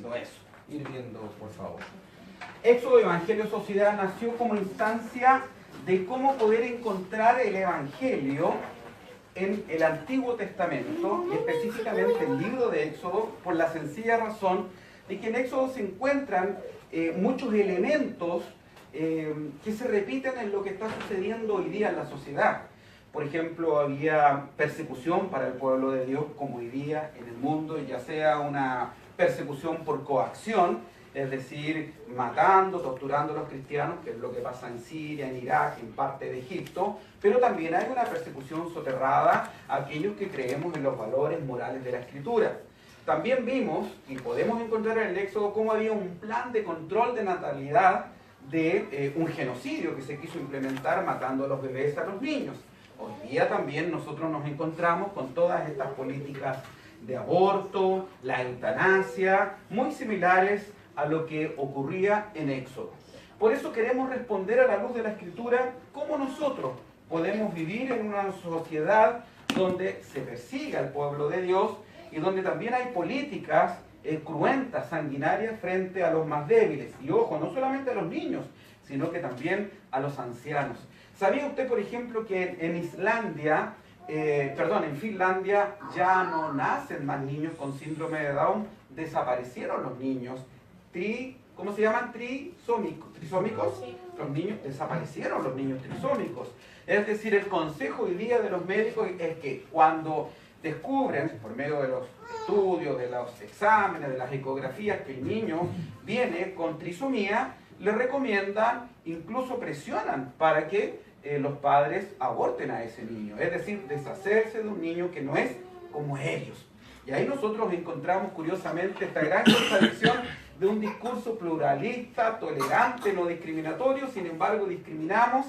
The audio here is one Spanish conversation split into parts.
viendo eso. Ir viendo, por favor. Éxodo, Evangelio, Sociedad nació como instancia de cómo poder encontrar el Evangelio en el Antiguo Testamento, y específicamente el libro de Éxodo, por la sencilla razón de que en Éxodo se encuentran muchos elementos que se repiten en lo que está sucediendo hoy día en la sociedad. Por ejemplo, había persecución para el pueblo de Dios como hoy día en el mundo, ya sea una persecución por coacción, es decir, matando, torturando a los cristianos, que es lo que pasa en Siria, en Irak, en parte de Egipto, pero también hay una persecución soterrada a aquellos que creemos en los valores morales de la Escritura. También vimos, y podemos encontrar en el Éxodo, cómo había un plan de control de natalidad de un genocidio que se quiso implementar matando a los bebés, a los niños. Hoy día también nosotros nos encontramos con todas estas políticas de aborto, la eutanasia, muy similares a lo que ocurría en Éxodo. Por eso queremos responder a la luz de la Escritura cómo nosotros podemos vivir en una sociedad donde se persiga al pueblo de Dios y donde también hay políticas cruentas, sanguinarias frente a los más débiles. Y ojo, no solamente a los niños, sino que también a los ancianos. ¿Sabía usted, por ejemplo, que en Finlandia ya no nacen más niños con síndrome de Down? Desaparecieron los niños. ¿Cómo se llaman? ¿Trisómicos? Los niños, desaparecieron los niños trisómicos. Es decir, el consejo hoy día de los médicos es que cuando descubren, por medio de los estudios, de los exámenes, de las ecografías, que el niño viene con trisomía, le recomiendan, incluso presionan para que los padres aborten a ese niño. Es decir, deshacerse de un niño que no es como ellos. Y ahí nosotros encontramos curiosamente esta gran contradicción de un discurso pluralista, tolerante, no discriminatorio. Sin embargo, discriminamos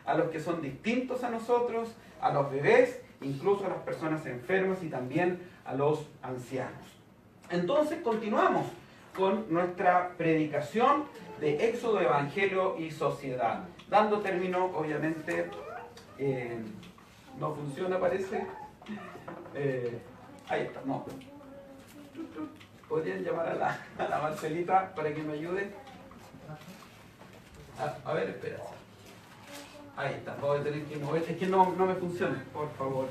a los que son distintos a nosotros, a los bebés, incluso a las personas enfermas y también a los ancianos. Entonces continuamos con nuestra predicación de Éxodo, Evangelio y Sociedad. Dando término, obviamente, no funciona, parece. Ahí está, no. ¿Podrían llamar a la Marcelita para que me ayude? A ver, espera. Ahí está, voy a tener que mover. Es que no me funciona. Por favor,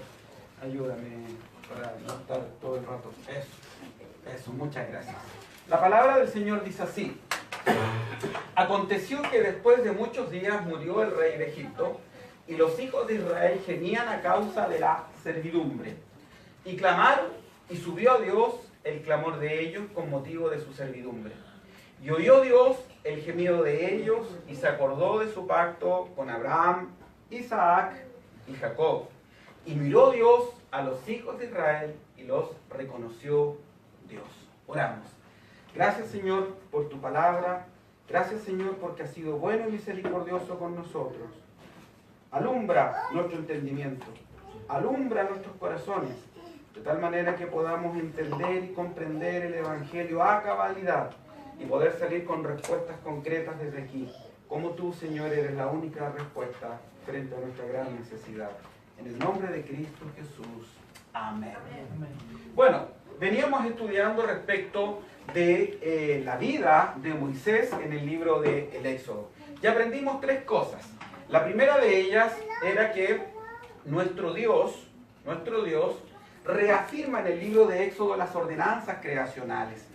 ayúdame para no estar todo el rato. Eso, muchas gracias. La palabra del Señor dice así: aconteció que después de muchos días murió el rey de Egipto, y los hijos de Israel gemían a causa de la servidumbre. Y clamaron, y subió a Dios el clamor de ellos con motivo de su servidumbre. Y oyó Dios el gemido de ellos, y se acordó de su pacto con Abraham, Isaac y Jacob. Y miró Dios a los hijos de Israel, y los reconoció Dios. Oramos. Gracias, Señor, por tu palabra. Gracias, Señor, porque has sido bueno y misericordioso con nosotros. Alumbra nuestro entendimiento. Alumbra nuestros corazones, de tal manera que podamos entender y comprender el Evangelio a cabalidad y poder salir con respuestas concretas desde aquí. Como tú, Señor, eres la única respuesta frente a nuestra gran necesidad. En el nombre de Cristo Jesús. Amén. Bueno, veníamos estudiando respecto de la vida de Moisés en el libro del Éxodo. Y aprendimos tres cosas. La primera de ellas era que nuestro Dios reafirma en el libro de Éxodo las ordenanzas creacionales.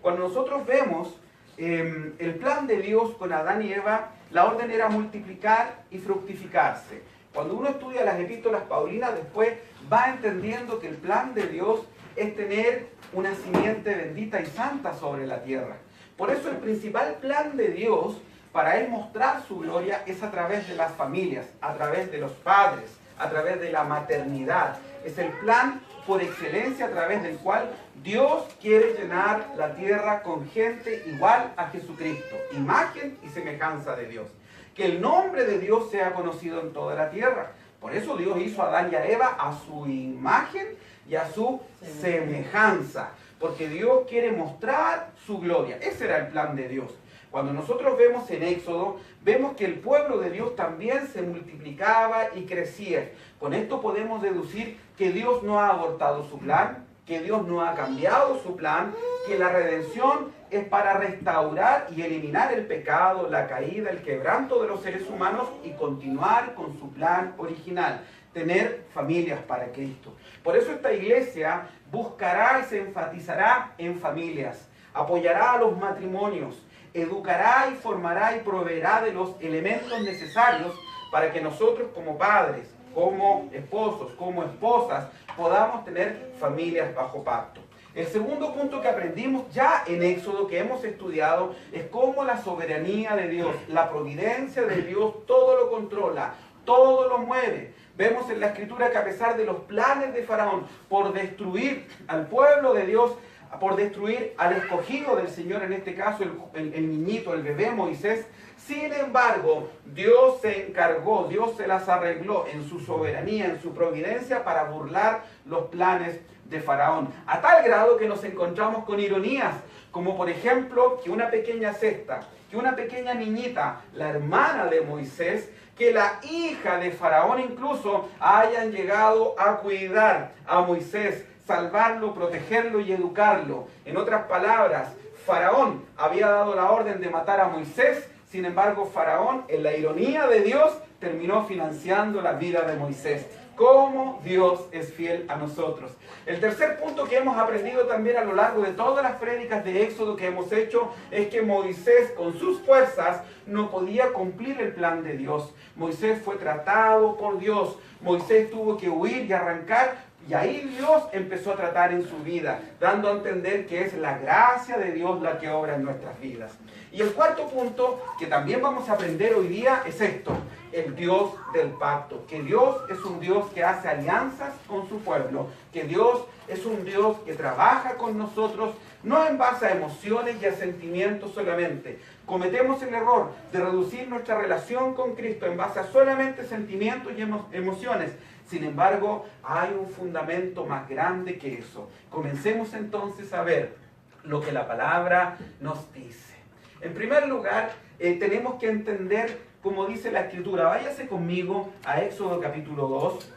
Cuando nosotros vemos el plan de Dios con Adán y Eva, la orden era multiplicar y fructificarse. Cuando uno estudia las epístolas paulinas, después va entendiendo que el plan de Dios es tener una simiente bendita y santa sobre la tierra. Por eso el principal plan de Dios para Él mostrar su gloria es a través de las familias, a través de los padres, a través de la maternidad. Es el plan por excelencia a través del cual Dios quiere llenar la tierra con gente igual a Jesucristo, imagen y semejanza de Dios. Que el nombre de Dios sea conocido en toda la tierra. Por eso Dios hizo a Adán y a Eva a su imagen y a su semejanza. Porque Dios quiere mostrar su gloria. Ese era el plan de Dios. Cuando nosotros vemos en Éxodo, vemos que el pueblo de Dios también se multiplicaba y crecía. Con esto podemos deducir que Dios no ha abortado su plan, que Dios no ha cambiado su plan, que la redención es para restaurar y eliminar el pecado, la caída, el quebranto de los seres humanos y continuar con su plan original, tener familias para Cristo. Por eso esta iglesia buscará y se enfatizará en familias, apoyará a los matrimonios, educará y formará y proveerá de los elementos necesarios para que nosotros como padres, como esposos, como esposas, podamos tener familias bajo pacto. El segundo punto que aprendimos ya en Éxodo, que hemos estudiado, es cómo la soberanía de Dios, la providencia de Dios, todo lo controla, todo lo mueve. Vemos en la Escritura que a pesar de los planes de Faraón por destruir al pueblo de Dios, por destruir al escogido del Señor, en este caso el niñito, el bebé Moisés, sin embargo, Dios se encargó, Dios se las arregló en su soberanía, en su providencia para burlar los planes de Faraón. A tal grado que nos encontramos con ironías, como por ejemplo que una pequeña cesta, que una pequeña niñita, la hermana de Moisés, que la hija de Faraón incluso hayan llegado a cuidar a Moisés, salvarlo, protegerlo y educarlo. En otras palabras, Faraón había dado la orden de matar a Moisés. Sin embargo, Faraón, en la ironía de Dios, terminó financiando la vida de Moisés. Cómo Dios es fiel a nosotros. El tercer punto que hemos aprendido también a lo largo de todas las prédicas de Éxodo que hemos hecho es que Moisés con sus fuerzas no podía cumplir el plan de Dios. Moisés fue tratado por Dios. Moisés tuvo que huir y arrancar. Y ahí Dios empezó a tratar en su vida, dando a entender que es la gracia de Dios la que obra en nuestras vidas. Y el cuarto punto que también vamos a aprender hoy día es esto, el Dios del pacto. Que Dios es un Dios que hace alianzas con su pueblo, que Dios es un Dios que trabaja con nosotros, no en base a emociones y a sentimientos solamente. Cometemos el error de reducir nuestra relación con Cristo en base a solamente sentimientos y emociones. Sin embargo, hay un fundamento más grande que eso. Comencemos entonces a ver lo que la palabra nos dice. En primer lugar, tenemos que entender, como dice la Escritura. Váyase conmigo a Éxodo capítulo 2,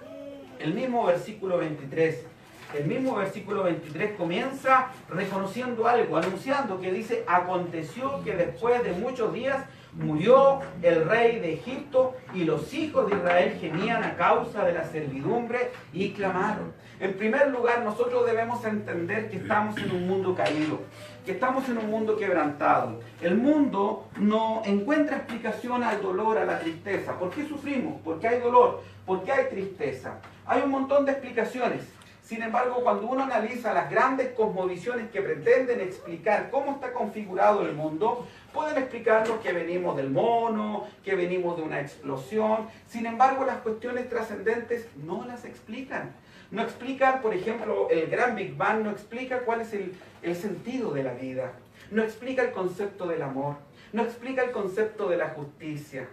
el mismo versículo 23. El mismo versículo 23 comienza reconociendo algo, anunciando que dice: aconteció que después de muchos días murió el rey de Egipto y los hijos de Israel gemían a causa de la servidumbre y clamaron. En primer lugar, nosotros debemos entender que estamos en un mundo caído, que estamos en un mundo quebrantado. El mundo no encuentra explicación al dolor, a la tristeza. ¿Por qué sufrimos? ¿Por qué hay dolor? ¿Por qué hay tristeza? Hay un montón de explicaciones. Sin embargo, cuando uno analiza las grandes cosmovisiones que pretenden explicar cómo está configurado el mundo, pueden explicarnos que venimos del mono, que venimos de una explosión. Sin embargo, las cuestiones trascendentes no las explican. No explican, por ejemplo, el gran Big Bang, no explica cuál es el sentido de la vida. No explica el concepto del amor. No explica el concepto de la justicia.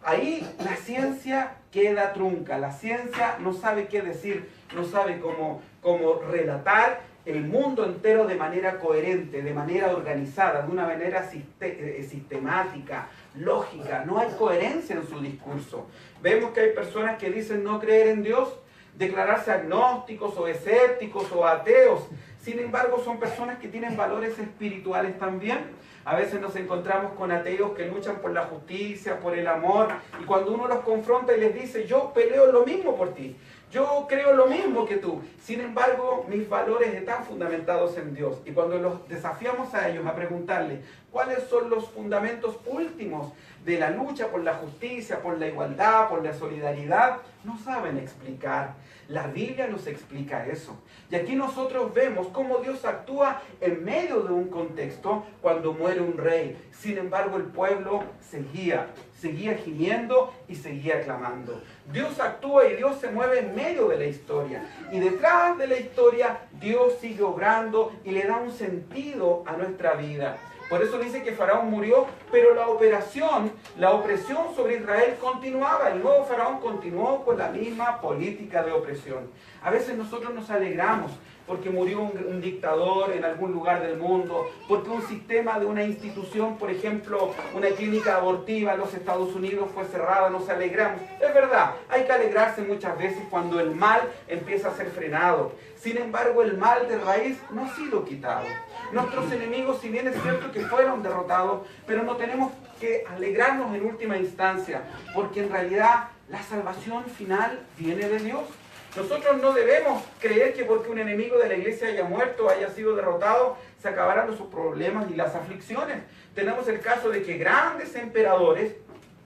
Ahí la ciencia queda trunca. La ciencia no sabe qué decir, no sabe cómo relatar el mundo entero de manera coherente, de manera organizada, de una manera sistemática, lógica. No hay coherencia en su discurso. Vemos que hay personas que dicen no creer en Dios, declararse agnósticos o escépticos o ateos. Sin embargo, son personas que tienen valores espirituales también. A veces nos encontramos con ateos que luchan por la justicia, por el amor, y cuando uno los confronta y les dice: yo peleo lo mismo por ti, yo creo lo mismo que tú, sin embargo mis valores están fundamentados en Dios. Y cuando los desafiamos a ellos a preguntarles cuáles son los fundamentos últimos de la lucha por la justicia, por la igualdad, por la solidaridad, no saben explicar. La Biblia nos explica eso. Y aquí nosotros vemos cómo Dios actúa en medio de un contexto cuando muere un rey. Sin embargo, el pueblo seguía gimiendo y seguía clamando. Dios actúa y Dios se mueve en medio de la historia. Y detrás de la historia, Dios sigue obrando y le da un sentido a nuestra vida. Por eso dice que Faraón murió, pero la opresión sobre Israel continuaba. El nuevo Faraón continuó con la misma política de opresión. A veces nosotros nos alegramos porque murió un dictador en algún lugar del mundo, porque un sistema de una institución, por ejemplo, una clínica abortiva en los Estados Unidos fue cerrada, nos alegramos. Es verdad, hay que alegrarse muchas veces cuando el mal empieza a ser frenado. Sin embargo, el mal de raíz no ha sido quitado. Nuestros enemigos, si bien es cierto que fueron derrotados, pero no tenemos que alegrarnos en última instancia, porque en realidad la salvación final viene de Dios. Nosotros no debemos creer que porque un enemigo de la iglesia haya muerto, haya sido derrotado, se acabarán los problemas y las aflicciones. Tenemos el caso de que grandes emperadores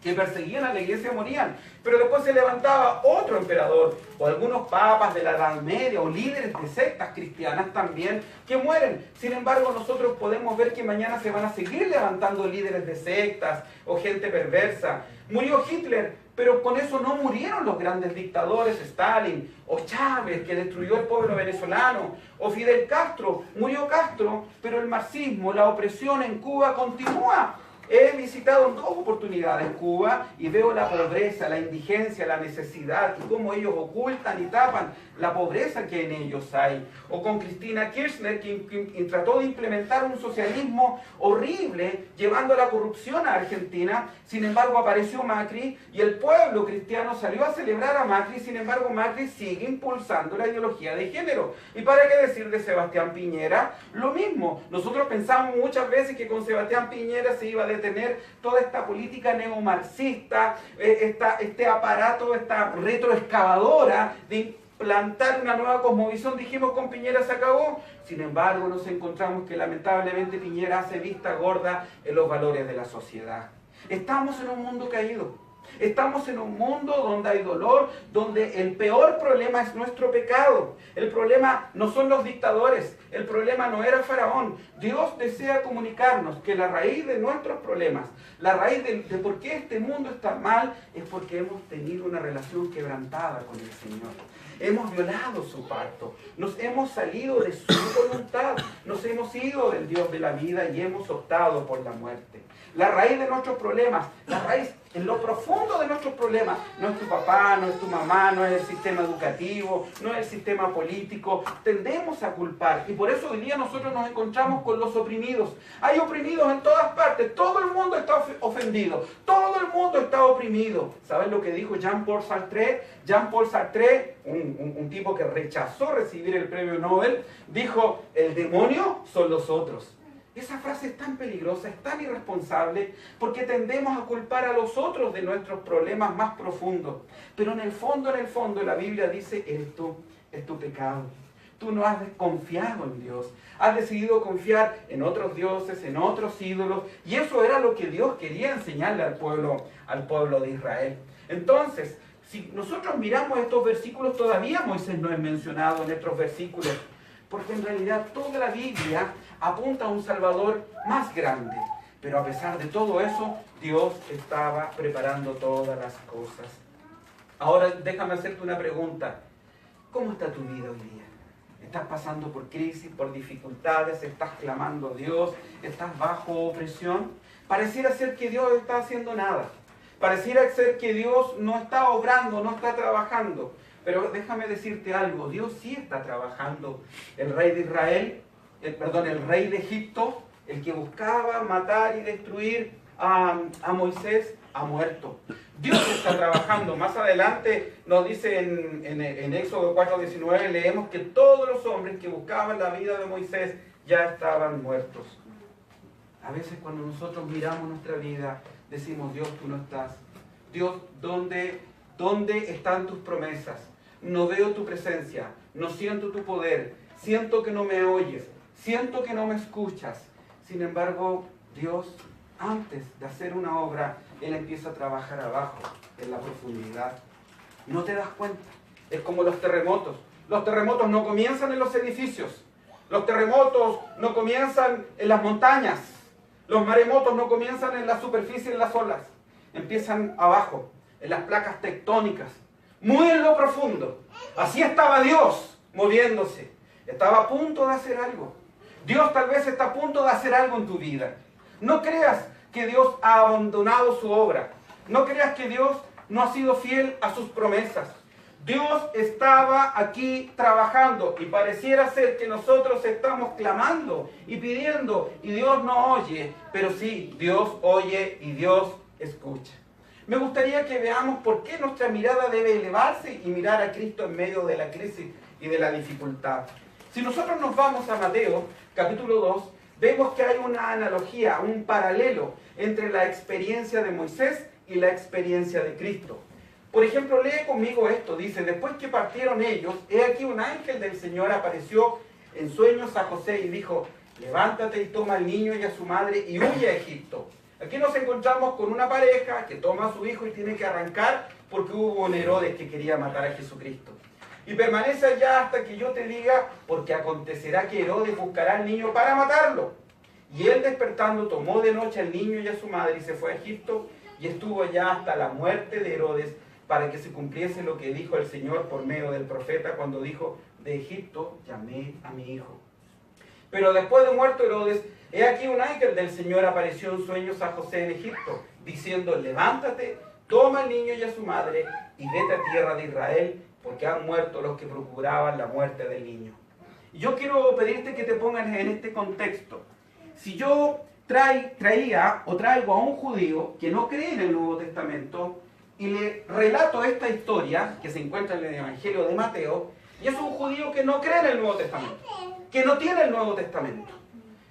que perseguían a la iglesia morían, pero después se levantaba otro emperador, o algunos papas de la Edad Media, o líderes de sectas cristianas también, que mueren. Sin embargo, nosotros podemos ver que mañana se van a seguir levantando líderes de sectas, o gente perversa. Murió Hitler, pero con eso no murieron los grandes dictadores, Stalin, o Chávez, que destruyó el pueblo venezolano, o Fidel Castro. Murió Castro, pero el marxismo, la opresión en Cuba continúa. He visitado en 2 oportunidades Cuba y veo la pobreza, la indigencia, la necesidad y cómo ellos ocultan y tapan la pobreza que en ellos hay. O con Cristina Kirchner, que trató de implementar un socialismo horrible, llevando la corrupción a Argentina. Sin embargo, apareció Macri y el pueblo cristiano salió a celebrar a Macri. Sin embargo, Macri sigue impulsando la ideología de género. ¿Y para qué decir de Sebastián Piñera? Lo mismo. Nosotros pensamos muchas veces que con Sebastián Piñera se iba a detener toda esta política neomarxista, este aparato, esta retroexcavadora de plantar una nueva cosmovisión. Dijimos, con Piñera se acabó. Sin embargo, nos encontramos que lamentablemente Piñera hace vista gorda en los valores de la sociedad. Estamos en un mundo caído. Estamos en un mundo donde hay dolor, donde el peor problema es nuestro pecado. El problema no son los dictadores, el problema no era Faraón. Dios desea comunicarnos que la raíz de nuestros problemas, la raíz de por qué este mundo está mal, es porque hemos tenido una relación quebrantada con el Señor. Hemos violado su pacto, nos hemos salido de su voluntad, nos hemos ido del Dios de la vida y hemos optado por la muerte. La raíz de nuestros problemas, la raíz en lo profundo de nuestros problemas, no es tu papá, no es tu mamá, no es el sistema educativo, no es el sistema político. Tendemos a culpar y por eso hoy día nosotros nos encontramos con los oprimidos. Hay oprimidos en todas partes, todo el mundo está ofendido, todo el mundo está oprimido. ¿Saben lo que dijo Jean-Paul Sartre? Jean-Paul Sartre, un tipo que rechazó recibir el premio Nobel, dijo: el demonio son los otros. Esa frase es tan peligrosa, es tan irresponsable, porque tendemos a culpar a los otros de nuestros problemas más profundos. Pero en el fondo, la Biblia dice: esto es tu pecado. Tú no has confiado en Dios. Has decidido confiar en otros dioses, en otros ídolos, y eso era lo que Dios quería enseñarle al pueblo de Israel. Entonces, si nosotros miramos estos versículos, todavía Moisés no es mencionado en estos versículos, porque en realidad toda la Biblia apunta a un Salvador más grande. Pero a pesar de todo eso, Dios estaba preparando todas las cosas. Ahora déjame hacerte una pregunta. ¿Cómo está tu vida hoy día? ¿Estás pasando por crisis, por dificultades? ¿Estás clamando a Dios? ¿Estás bajo opresión? Pareciera ser que Dios no está haciendo nada. Pareciera ser que Dios no está obrando, no está trabajando. Pero déjame decirte algo, Dios sí está trabajando. El rey de Israel, el rey de Egipto, el que buscaba matar y destruir a Moisés, ha muerto. Dios está trabajando. Más adelante nos dice en Éxodo 4:19, leemos que todos los hombres que buscaban la vida de Moisés ya estaban muertos. A veces cuando nosotros miramos nuestra vida, decimos: Dios, tú no estás. Dios, ¿dónde están tus promesas? No veo tu presencia, no siento tu poder, siento que no me oyes, siento que no me escuchas. Sin embargo, Dios, antes de hacer una obra, Él empieza a trabajar abajo, en la profundidad. No te das cuenta. Es como los terremotos. Los terremotos no comienzan en los edificios. Los terremotos no comienzan en las montañas. Los maremotos no comienzan en la superficie, en las olas. Empiezan abajo, en las placas tectónicas. Muy en lo profundo. Así estaba Dios moviéndose. Estaba a punto de hacer algo. Dios tal vez está a punto de hacer algo en tu vida. No creas que Dios ha abandonado su obra. No creas que Dios no ha sido fiel a sus promesas. Dios estaba aquí trabajando y pareciera ser que nosotros estamos clamando y pidiendo y Dios no oye, pero sí, Dios oye y Dios escucha. Me gustaría que veamos por qué nuestra mirada debe elevarse y mirar a Cristo en medio de la crisis y de la dificultad. Si nosotros nos vamos a Mateo, capítulo 2, vemos que hay una analogía, un paralelo entre la experiencia de Moisés y la experiencia de Cristo. Por ejemplo, lee conmigo esto, dice, después que partieron ellos, he aquí un ángel del Señor apareció en sueños a José y dijo, levántate y toma al niño y a su madre y huye a Egipto. Aquí nos encontramos con una pareja que toma a su hijo y tiene que arrancar porque hubo un Herodes que quería matar a Jesucristo. Y permanece allá hasta que yo te diga, porque acontecerá que Herodes buscará al niño para matarlo. Y él despertando tomó de noche al niño y a su madre y se fue a Egipto y estuvo allá hasta la muerte de Herodes para que se cumpliese lo que dijo el Señor por medio del profeta cuando dijo, de Egipto llamé a mi hijo. Pero después de muerto Herodes, he aquí un ángel del Señor apareció en sueños a José en Egipto, diciendo, levántate, toma al niño y a su madre y vete a tierra de Israel, porque han muerto los que procuraban la muerte del niño. Y yo quiero pedirte que te pongas en este contexto. Si yo traigo a un judío que no cree en el Nuevo Testamento y le relato esta historia que se encuentra en el Evangelio de Mateo, y es un judío que no cree en el Nuevo Testamento, que no tiene el Nuevo Testamento,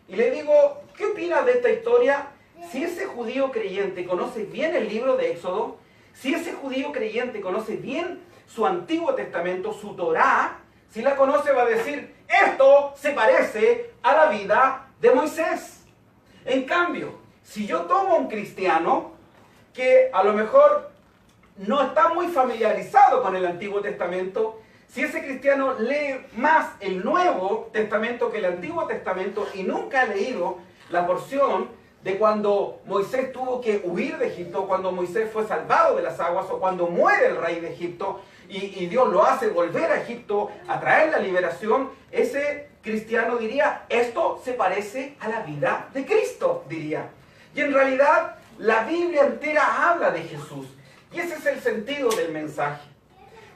y le digo, ¿qué opinas de esta historia? Si ese judío creyente conoce bien el libro de Éxodo, si ese judío creyente conoce bien su Antiguo Testamento, su Torá, si la conoce va a decir, esto se parece a la vida de Moisés. En cambio, si yo tomo a un cristiano que a lo mejor no está muy familiarizado con el Antiguo Testamento, si ese cristiano lee más el Nuevo Testamento que el Antiguo Testamento y nunca ha leído la porción de cuando Moisés tuvo que huir de Egipto, cuando Moisés fue salvado de las aguas o cuando muere el rey de Egipto y Dios lo hace volver a Egipto a traer la liberación, ese cristiano diría, esto se parece a la vida de Cristo, diría. Y en realidad la Biblia entera habla de Jesús y ese es el sentido del mensaje.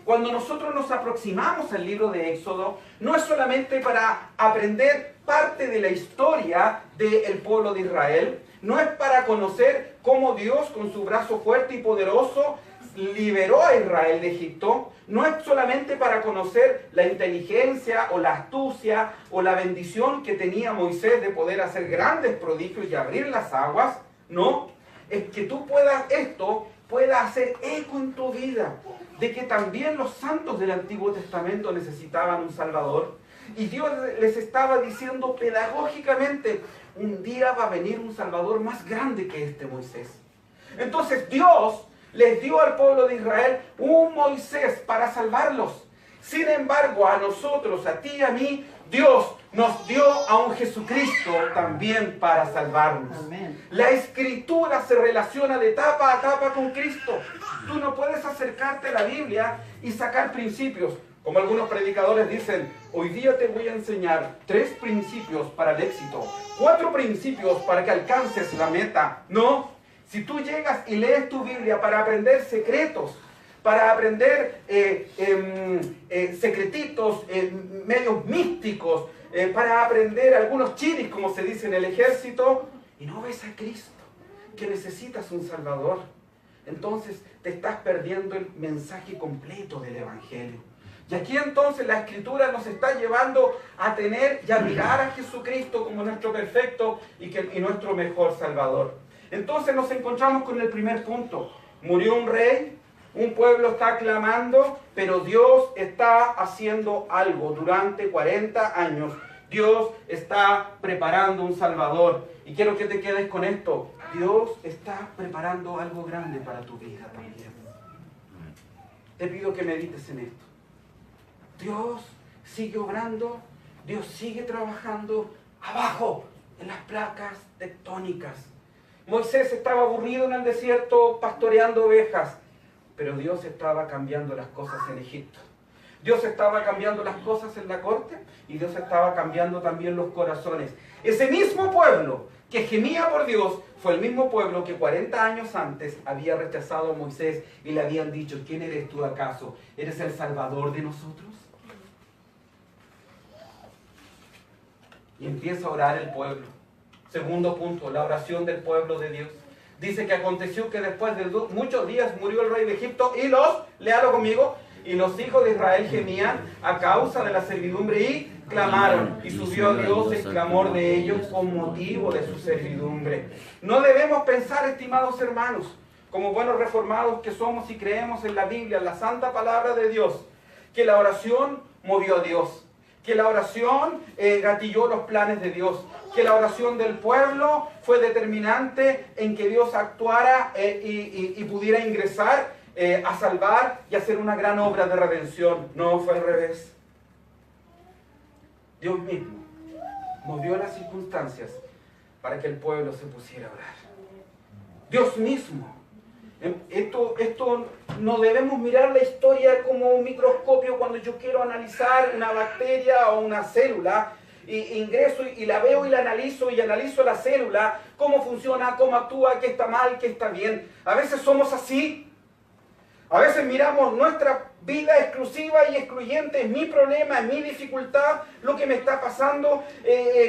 Cuando nosotros nos aproximamos al libro de Éxodo, no es solamente para aprender parte de la historia del pueblo de Israel, no es para conocer cómo Dios con su brazo fuerte y poderoso liberó a Israel de Egipto, no es solamente para conocer la inteligencia o la astucia o la bendición que tenía Moisés de poder hacer grandes prodigios y abrir las aguas, no, es que tú pueda hacer eco en tu vida de que también los santos del Antiguo Testamento necesitaban un Salvador. Y Dios les estaba diciendo pedagógicamente, un día va a venir un Salvador más grande que este Moisés. Entonces Dios les dio al pueblo de Israel un Moisés para salvarlos. Sin embargo, a nosotros, a ti y a mí, Dios nos dio a un Jesucristo también para salvarnos. Amén. La Escritura se relaciona de tapa a tapa con Cristo. Tú no puedes acercarte a la Biblia y sacar principios. Como algunos predicadores dicen, hoy día te voy a enseñar 3 principios para el éxito, 4 principios para que alcances la meta. No, si tú llegas y lees tu Biblia para aprender secretos, para aprender secretitos, medios místicos, para aprender algunos chiris, como se dice en el ejército, y no ves a Cristo, que necesitas un Salvador, entonces te estás perdiendo el mensaje completo del Evangelio. Y aquí entonces la Escritura nos está llevando a tener y a mirar a Jesucristo como nuestro perfecto y nuestro mejor Salvador. Entonces nos encontramos con el primer punto. Murió un rey, un pueblo está clamando, pero Dios está haciendo algo. Durante 40 años Dios está preparando un Salvador. Y quiero que te quedes con esto. Dios está preparando algo grande para tu vida también. Te pido que medites en esto. Dios sigue obrando, Dios sigue trabajando abajo en las placas tectónicas. Moisés estaba aburrido en el desierto pastoreando ovejas, pero Dios estaba cambiando las cosas en Egipto. Dios estaba cambiando las cosas en la corte y Dios estaba cambiando también los corazones. Ese mismo pueblo que gemía por Dios, fue el mismo pueblo que 40 años antes había rechazado a Moisés y le habían dicho, ¿quién eres tú acaso? ¿Eres el Salvador de nosotros? Y empieza a orar el pueblo. Segundo punto, la oración del pueblo de Dios. Dice que aconteció que después de muchos días murió el rey de Egipto y léalo conmigo, y los hijos de Israel gemían a causa de la servidumbre y clamaron, y subió a Dios el clamor de ellos con motivo de su servidumbre. No debemos pensar, estimados hermanos, como buenos reformados que somos y creemos en la Biblia, en la santa palabra de Dios, que la oración movió a Dios, que la oración gatilló los planes de Dios, que la oración del pueblo fue determinante en que Dios actuara y pudiera ingresar a salvar y hacer una gran obra de redención. No, fue al revés. Dios mismo movió las circunstancias para que el pueblo se pusiera a orar. Dios mismo. Esto no debemos mirar la historia como un microscopio cuando yo quiero analizar una bacteria o una célula. Ingreso y la veo y la analizo y analizo la célula, cómo funciona, cómo actúa, qué está mal, qué está bien. A veces somos así. A veces miramos nuestra vida exclusiva y excluyente, es mi problema, es mi dificultad, lo que me está pasando,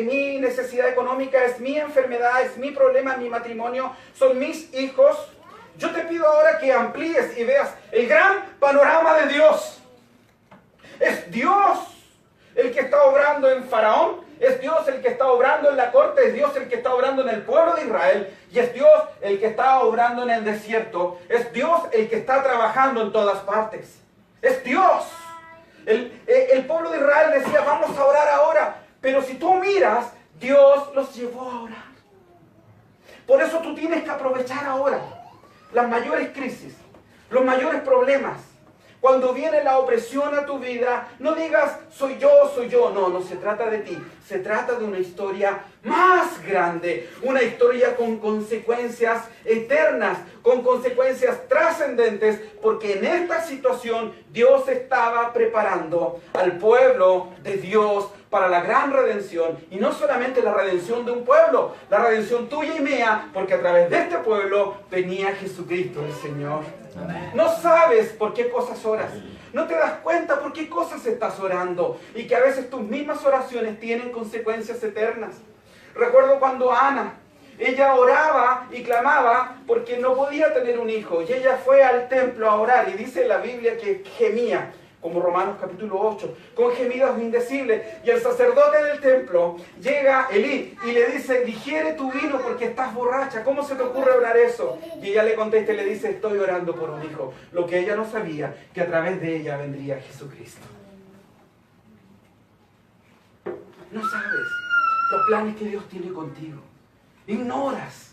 mi necesidad económica, es mi enfermedad, es mi problema, mi matrimonio, son mis hijos. Yo te pido ahora que amplíes y veas el gran panorama de Dios. Es Dios el que está obrando en Faraón, es Dios el que está obrando en la corte, es Dios el que está obrando en el pueblo de Israel, y es Dios el que está obrando en el desierto, es Dios el que está trabajando en todas partes. Es Dios. El pueblo de Israel decía, vamos a orar ahora, pero si tú miras, Dios los llevó a orar. Por eso tú tienes que aprovechar ahora las mayores crisis, los mayores problemas. Cuando viene la opresión a tu vida, no digas, soy yo. No, no se trata de ti. Se trata de una historia más grande. Una historia con consecuencias eternas, con consecuencias trascendentes, porque en esta situación Dios estaba preparando al pueblo de Dios para la gran redención. Y no solamente la redención de un pueblo, la redención tuya y mía, porque a través de este pueblo venía Jesucristo el Señor. No sabes por qué cosas oras. No te das cuenta por qué cosas estás orando. Y que a veces tus mismas oraciones tienen consecuencias eternas. Recuerdo cuando Ana, ella oraba y clamaba porque no podía tener un hijo. Y ella fue al templo a orar. Y dice la Biblia que gemía, como Romanos capítulo 8, con gemidos indecibles. Y el sacerdote del templo llega, Elí, y le dice, digiere tu vino porque estás borracha. ¿Cómo se te ocurre orar eso? Y ella le contesta y le dice, estoy orando por un hijo. Lo que ella no sabía, que a través de ella vendría Jesucristo. No sabes los planes que Dios tiene contigo. Ignoras.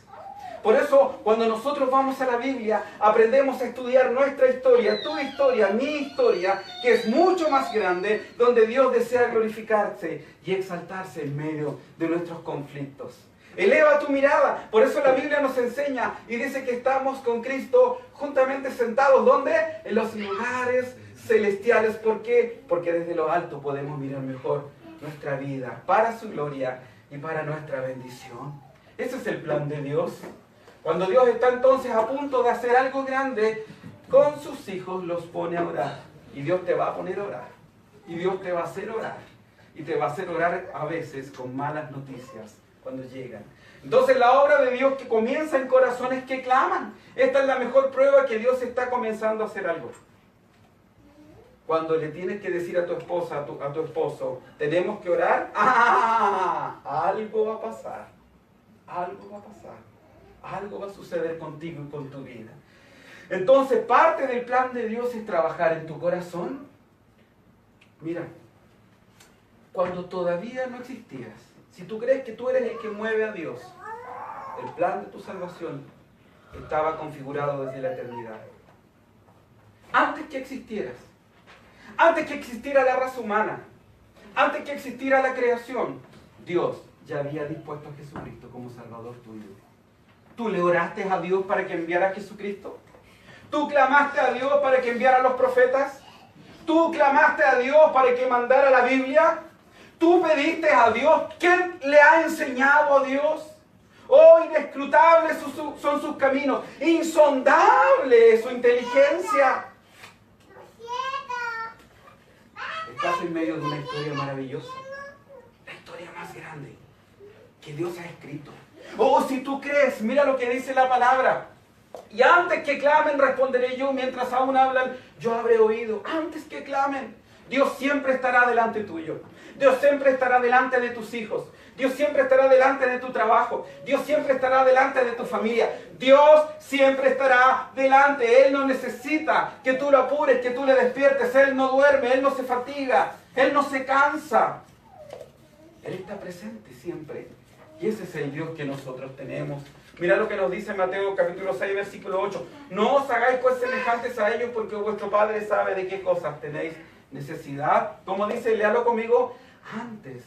Por eso, cuando nosotros vamos a la Biblia, aprendemos a estudiar nuestra historia, tu historia, mi historia, que es mucho más grande, donde Dios desea glorificarse y exaltarse en medio de nuestros conflictos. Eleva tu mirada. Por eso la Biblia nos enseña y dice que estamos con Cristo juntamente sentados. ¿Dónde? En los lugares celestiales. ¿Por qué? Porque desde lo alto podemos mirar mejor nuestra vida para su gloria y para nuestra bendición. Ese es el plan de Dios. Cuando Dios está entonces a punto de hacer algo grande, con sus hijos los pone a orar. Y Dios te va a poner a orar. Y Dios te va a hacer orar. Y te va a hacer orar a veces con malas noticias cuando llegan. Entonces la obra de Dios que comienza en corazones que claman. Esta es la mejor prueba que Dios está comenzando a hacer algo. Cuando le tienes que decir a tu esposa, a tu esposo, tenemos que orar, algo va a pasar. Algo va a pasar. Algo va a suceder contigo y con tu vida. Entonces, parte del plan de Dios es trabajar en tu corazón. Mira, cuando todavía no existías, si tú crees que tú eres el que mueve a Dios, el plan de tu salvación estaba configurado desde la eternidad. Antes que existieras, antes que existiera la raza humana, antes que existiera la creación, Dios ya había dispuesto a Jesucristo como Salvador tuyo. ¿Tú le oraste a Dios para que enviara a Jesucristo? ¿Tú clamaste a Dios para que enviara a los profetas? ¿Tú clamaste a Dios para que mandara la Biblia? ¿Tú pediste a Dios? ¿Quién le ha enseñado a Dios? inescrutables son sus caminos, insondable es su inteligencia. Estás en medio de una historia maravillosa, la historia más grande que Dios ha escrito. Oh, si tú crees, mira lo que dice la palabra. Y antes que clamen, responderé yo. Mientras aún hablan, yo habré oído. Antes que clamen, Dios siempre estará delante tuyo. Dios siempre estará delante de tus hijos. Dios siempre estará delante de tu trabajo. Dios siempre estará delante de tu familia. Dios siempre estará delante. Él no necesita que tú lo apures, que tú le despiertes. Él no duerme, Él no se fatiga, Él no se cansa. Él está presente siempre. Y ese es el Dios que nosotros tenemos. Mira lo que nos dice Mateo capítulo 6, versículo 8. No os hagáis pues semejantes a ellos, porque vuestro Padre sabe de qué cosas tenéis necesidad. Como dice, léalo conmigo, antes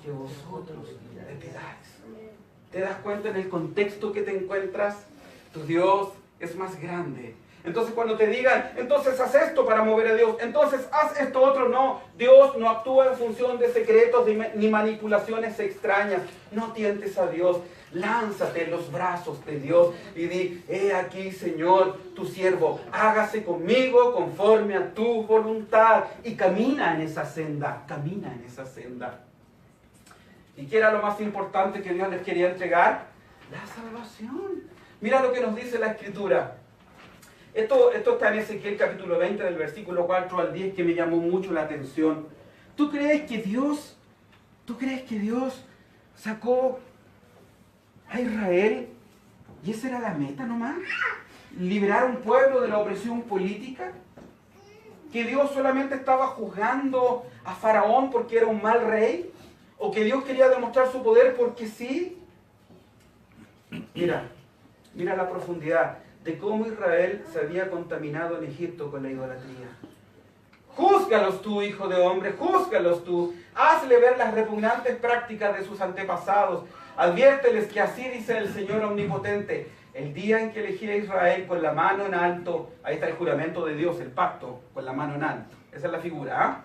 que vosotros le pidáis. ¿Te das cuenta en el contexto que te encuentras? Tu Dios es más grande. Entonces cuando te digan, entonces haz esto para mover a Dios, entonces haz esto otro, no. Dios no actúa en función de secretos ni manipulaciones extrañas. No tientes a Dios. Lánzate en los brazos de Dios y di, he aquí, Señor, tu siervo, hágase conmigo conforme a tu voluntad. Y camina en esa senda, camina en esa senda. ¿Y qué era lo más importante que Dios les quería entregar? La salvación. Mira lo que nos dice la Escritura. Esto está en Ezequiel capítulo 20, del versículo 4 al 10, que me llamó mucho la atención. ¿Tú crees que Dios sacó a Israel y esa era la meta nomás? ¿Liberar a un pueblo de la opresión política? ¿Que Dios solamente estaba juzgando a Faraón porque era un mal rey? ¿O que Dios quería demostrar su poder porque sí? Mira la profundidad de cómo Israel se había contaminado en Egipto con la idolatría. Júzgalos tú, hijo de hombre, júzgalos tú. Hazle ver las repugnantes prácticas de sus antepasados. Adviérteles que así dice el Señor Omnipotente. El día en que elegí a Israel con la mano en alto, ahí está el juramento de Dios, el pacto, con la mano en alto. Esa es la figura, ¿ah?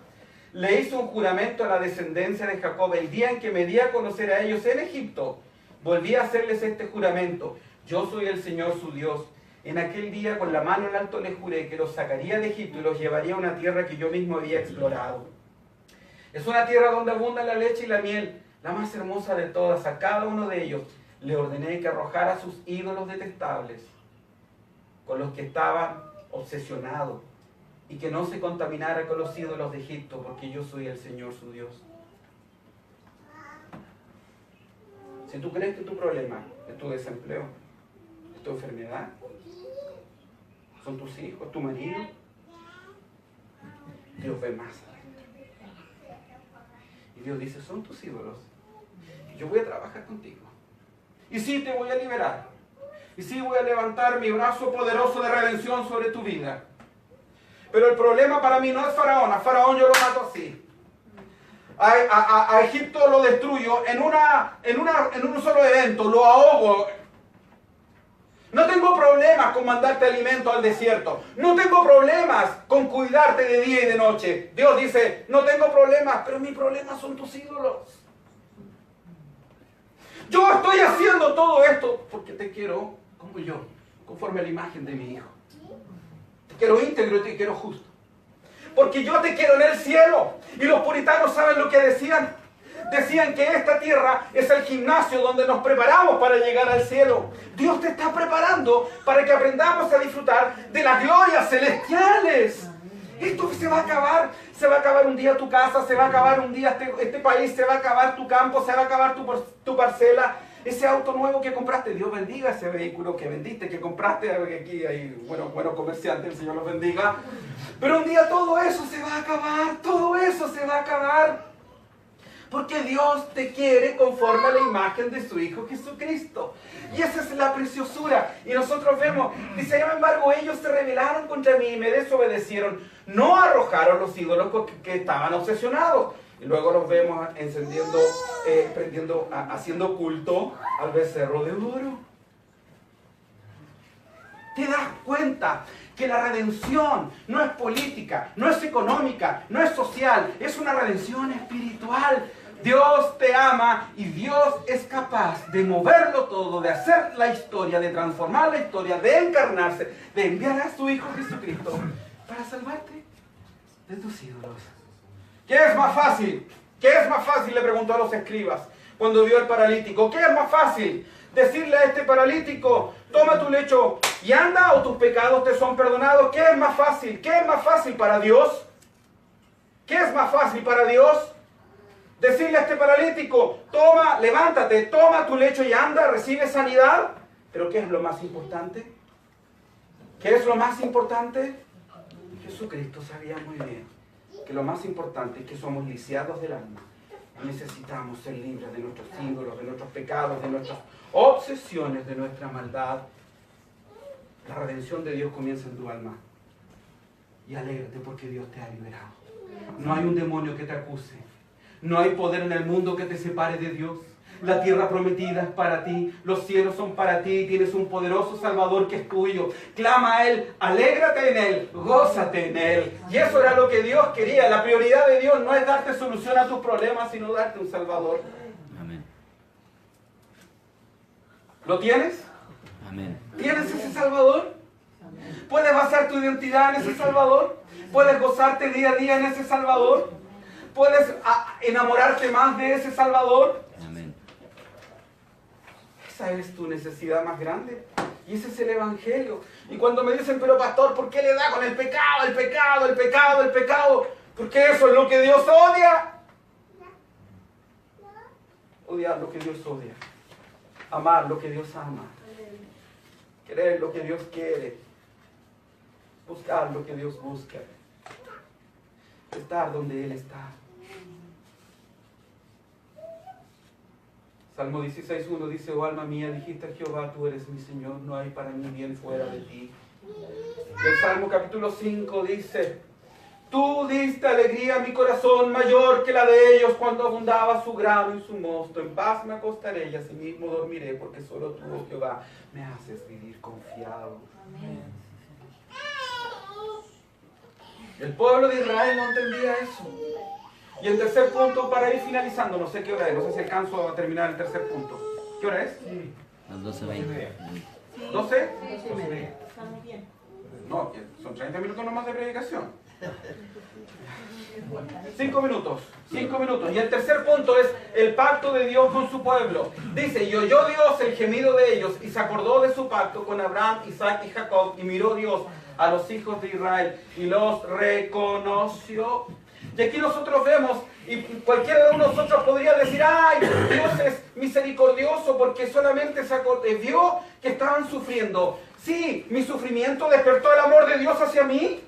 Le hizo un juramento a la descendencia de Jacob. El día en que me di a conocer a ellos en Egipto, volví a hacerles este juramento. Yo soy el Señor su Dios. En aquel día con la mano en alto les juré que los sacaría de Egipto y los llevaría a una tierra que yo mismo había explorado. Es una tierra donde abunda la leche y la miel, la más hermosa de todas. A cada uno de ellos le ordené que arrojara sus ídolos detestables con los que estaban obsesionados y que no se contaminara con los ídolos de Egipto, porque yo soy el Señor su Dios. Si tú crees que tu problema es tu desempleo, es tu enfermedad, son tus hijos, tu marido, Dios ve más adentro. Y Dios dice, son tus ídolos. Yo voy a trabajar contigo. Y sí, te voy a liberar. Y sí, voy a levantar mi brazo poderoso de redención sobre tu vida. Pero el problema para mí no es Faraón. A Faraón yo lo mato así. A Egipto lo destruyo en un solo evento, lo ahogo. No tengo problemas con mandarte alimento al desierto. No tengo problemas con cuidarte de día y de noche. Dios dice, no tengo problemas, pero mi problema son tus ídolos. Yo estoy haciendo todo esto porque te quiero como yo, conforme a la imagen de mi Hijo. Te quiero íntegro y te quiero justo. Porque yo te quiero en el cielo. Y los puritanos, ¿saben lo que decían? Decían que esta tierra es el gimnasio donde nos preparamos para llegar al cielo. Dios te está preparando para que aprendamos a disfrutar de las glorias celestiales. Esto se va a acabar un día tu casa, se va a acabar un día este país, se va a acabar tu campo, se va a acabar tu parcela, ese auto nuevo que compraste. Dios bendiga ese vehículo que vendiste, que compraste. Aquí hay buenos comerciantes, el Señor los bendiga. Pero un día todo eso se va a acabar, todo eso se va a acabar. Porque Dios te quiere conforme a la imagen de su Hijo Jesucristo. Y esa es la preciosura. Y nosotros vemos, dice, sin embargo, ellos se rebelaron contra mí y me desobedecieron. No arrojaron los ídolos que estaban obsesionados. Y luego los vemos haciendo culto al becerro de oro. ¿Te das cuenta que la redención no es política, no es económica, no es social, es una redención espiritual? Dios te ama y Dios es capaz de moverlo todo, de hacer la historia, de transformar la historia, de encarnarse, de enviar a su Hijo Jesucristo para salvarte de tus ídolos. ¿Qué es más fácil? ¿Qué es más fácil? Le preguntó a los escribas cuando vio al paralítico. ¿Qué es más fácil? Decirle a este paralítico, toma tu lecho y anda, o tus pecados te son perdonados. ¿Qué es más fácil? ¿Qué es más fácil para Dios? ¿Qué es más fácil para Dios? Decirle a este paralítico, toma, levántate, toma tu lecho y anda, recibe sanidad. Pero ¿qué es lo más importante? ¿Qué es lo más importante? Jesucristo sabía muy bien que lo más importante es que somos lisiados del alma. Necesitamos ser libres de nuestros ídolos, de nuestros pecados, de nuestras obsesiones, de nuestra maldad. La redención de Dios comienza en tu alma. Y alégrate porque Dios te ha liberado. No hay un demonio que te acuse. No hay poder en el mundo que te separe de Dios. La tierra prometida es para ti. Los cielos son para ti. Tienes un poderoso Salvador que es tuyo. Clama a Él. Alégrate en Él. Gózate en Él. Y eso era lo que Dios quería. La prioridad de Dios no es darte solución a tus problemas, sino darte un Salvador. Amén. ¿Lo tienes? Amén. ¿Tienes ese Salvador? ¿Puedes basar tu identidad en ese Salvador? ¿Puedes gozarte día a día en ese Salvador? ¿Puedes enamorarte más de ese Salvador? Amén. Esa es tu necesidad más grande. Y ese es el Evangelio. Y cuando me dicen, pero pastor, ¿por qué le da con el pecado, el pecado, el pecado, el pecado? Porque eso es lo que Dios odia. Odiar lo que Dios odia. Amar lo que Dios ama. Querer lo que Dios quiere. Buscar lo que Dios busca. Estar donde Él está. Salmo 16:1 dice, oh alma mía, dijiste a Jehová, tú eres mi Señor, no hay para mí bien fuera de ti. Y el Salmo capítulo 5 dice, tú diste alegría a mi corazón mayor que la de ellos cuando abundaba su grano y su mosto. En paz me acostaré y asimismo dormiré, porque solo tú, oh Jehová, me haces vivir confiado. Amén. El pueblo de Israel no entendía eso. Y el tercer punto, para ir finalizando, no sé qué hora es, no sé si alcanzo a terminar el tercer punto. ¿Qué hora es? Las 12:20. ¿12? Está muy bien. No, son 30 minutos nomás de predicación. 5 minutos, 5 minutos. Y el tercer punto es el pacto de Dios con su pueblo. Dice, y oyó Dios el gemido de ellos y se acordó de su pacto con Abraham, Isaac y Jacob, y miró Dios a los hijos de Israel y los reconoció. Y aquí nosotros vemos, y cualquiera de nosotros podría decir, ay, Dios es misericordioso porque solamente vio que estaban sufriendo. Sí, mi sufrimiento despertó el amor de Dios hacia mí.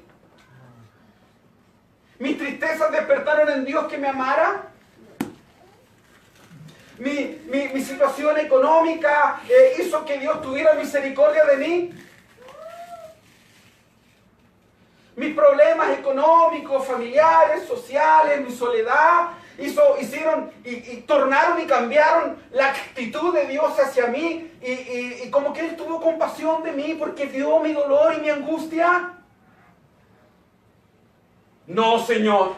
Mis tristezas despertaron en Dios que me amara. Mi situación económica hizo que Dios tuviera misericordia de mí. Mis problemas económicos, familiares, sociales, mi soledad, hicieron y tornaron y cambiaron la actitud de Dios hacia mí. Y como que Él tuvo compasión de mí porque vio mi dolor y mi angustia. No, Señor,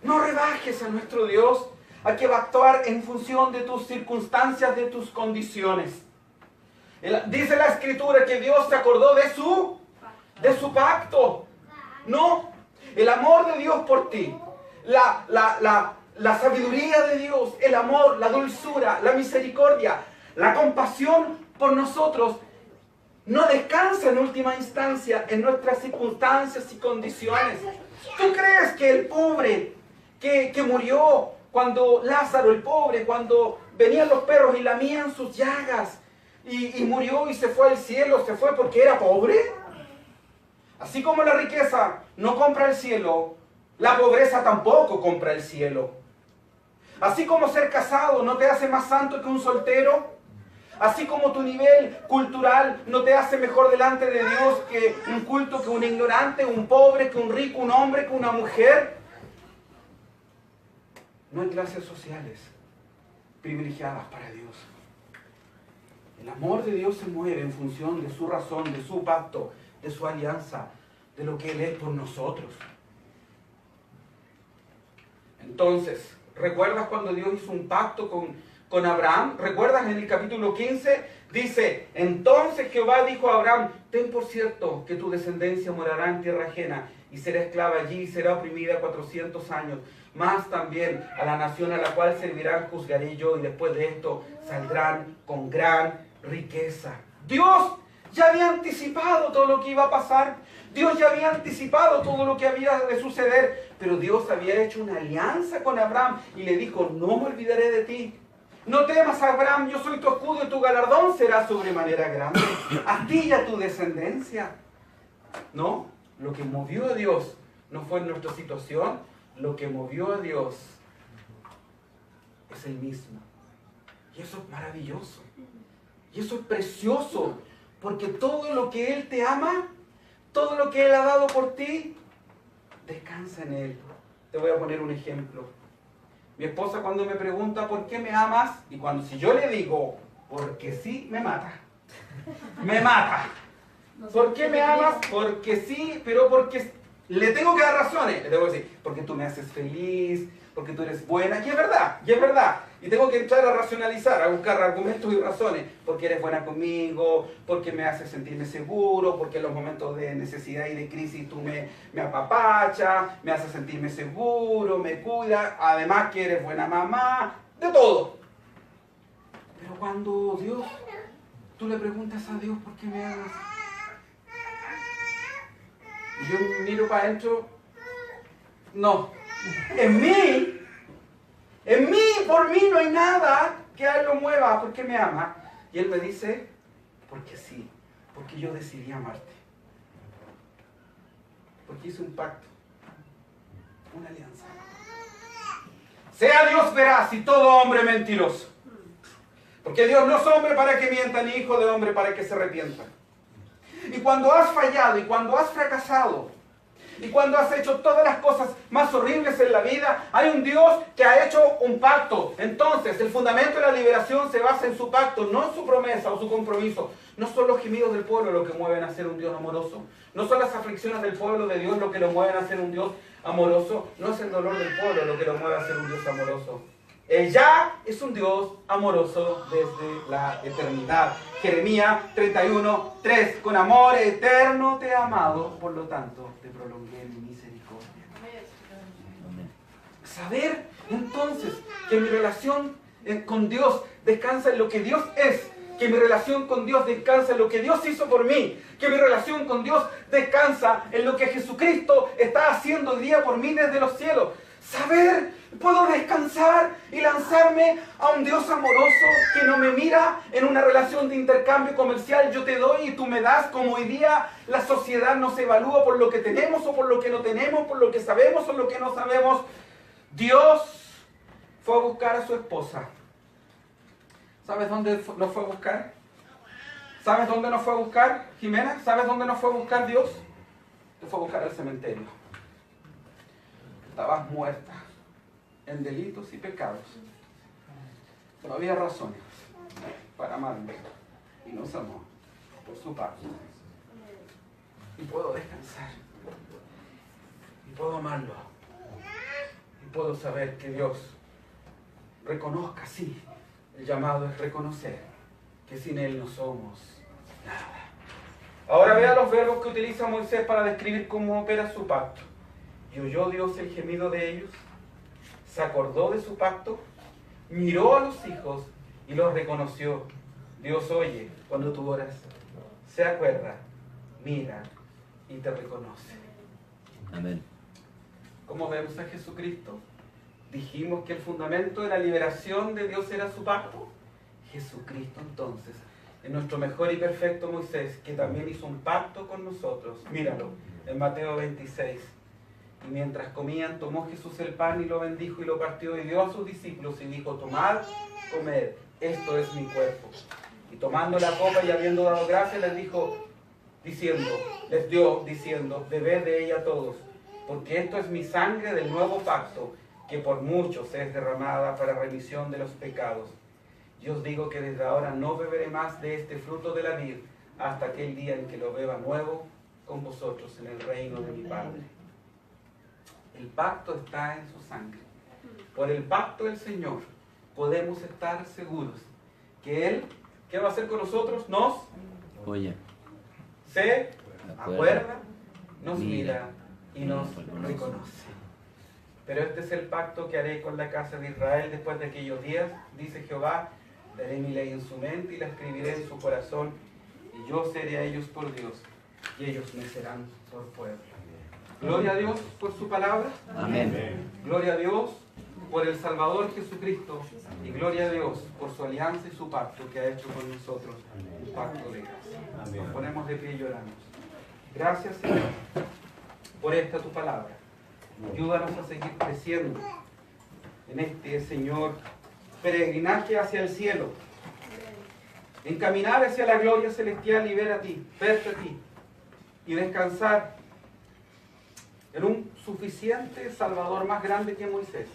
no rebajes a nuestro Dios, a que va a actuar en función de tus circunstancias, de tus condiciones. Dice la Escritura que Dios se acordó de su pacto. No, el amor de Dios por ti, la sabiduría de Dios, el amor, la dulzura, la misericordia, la compasión por nosotros, no descansa en última instancia en nuestras circunstancias y condiciones. ¿Tú crees que el pobre que murió cuando Lázaro, el pobre, cuando venían los perros y lamían sus llagas y murió y se fue al cielo, se fue porque era pobre? Así como la riqueza no compra el cielo, la pobreza tampoco compra el cielo. Así como ser casado no te hace más santo que un soltero, así como tu nivel cultural no te hace mejor delante de Dios que un culto, que un ignorante, un pobre, que un rico, un hombre, que una mujer. No hay clases sociales privilegiadas para Dios. El amor de Dios se mueve en función de su razón, de su pacto, de su alianza, de lo que Él es por nosotros. Entonces, ¿Recuerdas cuando Dios hizo un pacto con Abraham? ¿Recuerdas en el capítulo 15? Dice, entonces Jehová dijo a Abraham, ten por cierto que tu descendencia morará en tierra ajena y será esclava allí y será oprimida 400 años. Más también a la nación a la cual servirán juzgaré yo y después de esto saldrán con gran riqueza. Dios ya había anticipado todo lo que iba a pasar. Dios ya había anticipado todo lo que había de suceder. Pero Dios había hecho una alianza con Abraham y le dijo, no me olvidaré de ti. No temas, Abraham, yo soy tu escudo y tu galardón será sobremanera grande. A ti y a tu descendencia. No, lo que movió a Dios no fue nuestra situación. Lo que movió a Dios es el mismo. Y eso es maravilloso. Y eso es precioso. Porque todo lo que Él te ama, todo lo que Él ha dado por ti, descansa en Él. Te voy a poner un ejemplo. Mi esposa cuando me pregunta ¿por qué me amas? Y si yo le digo porque sí, me mata. Me mata. ¿Por qué me amas? Porque sí, pero porque le tengo que dar razones. Le tengo que decir, porque tú me haces feliz, porque tú eres buena. Y es verdad, y es verdad. Y tengo que entrar a racionalizar, a buscar argumentos y razones. Porque eres buena conmigo, porque me haces sentirme seguro, porque en los momentos de necesidad y de crisis tú me apapachas, me haces sentirme seguro, me cuidas. Además que eres buena mamá, de todo. Pero cuando tú le preguntas a Dios por qué me amas. Y yo miro para adentro, no. Por mí no hay nada que a Él lo mueva, porque me ama. Y Él me dice, porque sí, porque yo decidí amarte. Porque hice un pacto, una alianza. Sea Dios veraz y todo hombre mentiroso. Porque Dios no es hombre para que mienta, ni hijo de hombre para que se arrepienta. Y cuando has fallado, y cuando has fracasado, y cuando has hecho todas las cosas más horribles en la vida, hay un Dios que ha hecho un pacto. Entonces, el fundamento de la liberación se basa en su pacto, no en su promesa o su compromiso. No son los gemidos del pueblo lo que mueven a ser un Dios amoroso. No son las aflicciones del pueblo de Dios lo que lo mueven a ser un Dios amoroso. No es el dolor del pueblo lo que lo mueve a ser un Dios amoroso. Él ya es un Dios amoroso desde la eternidad. Jeremías 31:3. Con amor eterno te he amado, por lo tanto te prolongué mi misericordia. Saber entonces que mi relación con Dios descansa en lo que Dios es. Que mi relación con Dios descansa en lo que Dios hizo por mí. Que mi relación con Dios descansa en lo que Jesucristo está haciendo hoy día por mí desde los cielos. Saber, puedo descansar y lanzarme a un Dios amoroso que no me mira en una relación de intercambio comercial. Yo te doy y tú me das, como hoy día la sociedad nos evalúa por lo que tenemos o por lo que no tenemos, por lo que sabemos o lo que no sabemos. Dios fue a buscar a su esposa. ¿Sabes dónde nos fue a buscar? ¿Sabes dónde nos fue a buscar, Jimena? ¿Sabes dónde nos fue a buscar Dios? Nos fue a buscar al cementerio. Estabas muerta en delitos y pecados. Pero había razones para amarme. Y nos amó por su pacto. Y puedo descansar. Y puedo amarlo. Y puedo saber que Dios reconozca, sí. El llamado es reconocer que sin Él no somos nada. Ahora vea los verbos que utiliza Moisés para describir cómo opera su pacto. Y oyó Dios el gemido de ellos, se acordó de su pacto, miró a los hijos y los reconoció. Dios oye cuando tú oras, se acuerda, mira y te reconoce. Amén. ¿Cómo vemos a Jesucristo? Dijimos que el fundamento de la liberación de Dios era su pacto. Jesucristo entonces, en nuestro mejor y perfecto Moisés, que también hizo un pacto con nosotros. Míralo, en Mateo 26. Y mientras comían, tomó Jesús el pan y lo bendijo y lo partió y dio a sus discípulos y dijo, tomad, comed, esto es mi cuerpo. Y tomando la copa y habiendo dado gracias, les dio diciendo, bebed de ella todos, porque esto es mi sangre del nuevo pacto, que por muchos es derramada para remisión de los pecados. Yo os digo que desde ahora no beberé más de este fruto de la vid, hasta aquel día en que lo beba nuevo con vosotros en el reino de mi Padre. El pacto está en su sangre. por el pacto del Señor, podemos estar seguros que Él, ¿qué va a hacer con nosotros? Nos Oye, se acuerda, nos mira, mira y nos reconoce. Pero este es el pacto que haré con la casa de Israel después de aquellos días, dice Jehová, daré mi ley en su mente y la escribiré en su corazón, y yo seré a ellos por Dios, y ellos me serán por pueblo. Gloria a Dios por su palabra. amén. Gloria a Dios por el Salvador Jesucristo, y gloria a Dios por su alianza y su pacto que ha hecho con nosotros, un pacto de gracia. Nos ponemos de pie y lloramos. Gracias, Señor, por esta tu palabra. Ayúdanos a seguir creciendo en este, Señor, peregrinaje hacia el cielo. Encaminar hacia la gloria celestial y ver a ti, verte a ti. Y descansar en un suficiente Salvador más grande que Moisés.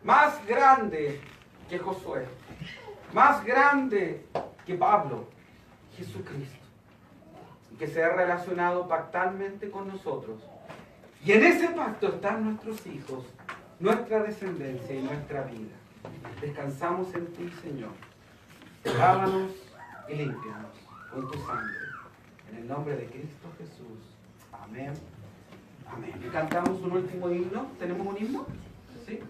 Más grande que Josué. Más grande que Pablo. Jesucristo. Y que sea relacionado pactalmente con nosotros. Y en ese pacto están nuestros hijos, nuestra descendencia y nuestra vida. Descansamos en ti, Señor. Lávanos y límpianos con tu sangre. En el nombre de Cristo Jesús. Amén. Amén. Y cantamos un último himno. ¿Tenemos un himno? ¿Sí?